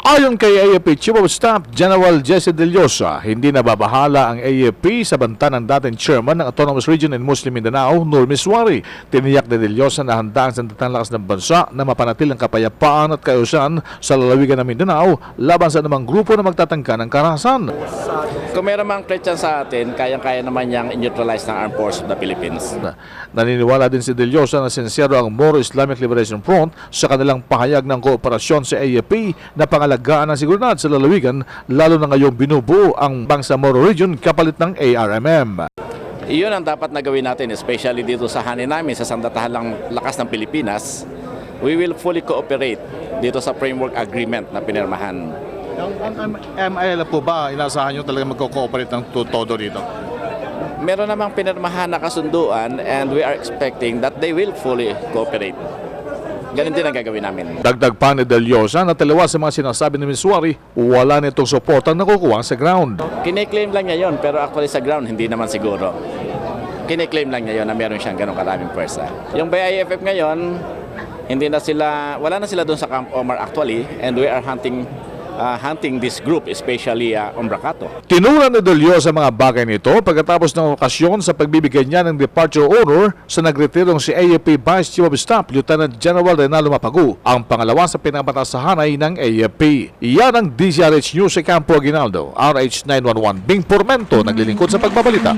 Ayon kay AFP Chief of Staff General Jesse De Llosa, hindi nababahala ang AFP sa banta ng dating chairman ng Autonomous Region in Muslim Mindanao, Nur Miswari. Tiniyak ni De Llosa na handa ang sandatang lakas ng bansa na mapanatil ang kapayapaan at kaayusan sa lalawigan ng Mindanao laban sa anumang grupo na magtatangka ng karahasan. Kung meron mang threat sa atin, kayang-kaya naman niyang neutralize ng Armed Forces of the Philippines. Naniniwala din si De Llosa na sincero ang Moro Islamic Liberation Front sa kanilang pahayag ng kooperasyon sa AFP na pangalagaan ng seguridad sa lalawigan, lalo na ngayong binubuo ang Bangsa Moro Region kapalit ng ARMM. Iyon ang dapat na gawin natin, especially dito sa hanin namin sa sandatahalang lakas ng Pilipinas. We will fully cooperate dito sa framework agreement na pinirmahan. Ang MIL po ba, inasahan nyo talaga magko-cooperate ng todo dito? Meron namang pinirmahan na kasunduan and we are expecting that they will fully cooperate. Ganun din ang gagawin namin. Dagdag pa ni De Llosa na taliwas sa mga sinasabi ni Miswari, wala nitong suportang nakukuha sa ground. Kine-claim lang niya yon, pero actually sa ground hindi naman siguro. Kine-claim lang niya yon na meron siyang ganong karaming pwersa. Yung BIFF ngayon, wala na sila doon sa Camp Omar actually, and we are hunting this group, especially Umbracato. Tinura ni De Llosa mga bagay nito pagkatapos ng okasyon sa pagbibigay niya ng departure order sa nagretirong si AFP Vice Chief of Staff Lieutenant General Reynaldo Mapagu, ang pangalawa sa pinakabatas sa hanay ng AFP. Iyan ang DZRH News sa Campo Aguinaldo, RH 911 Bing Pormento, naglilingkod sa pagbabalita.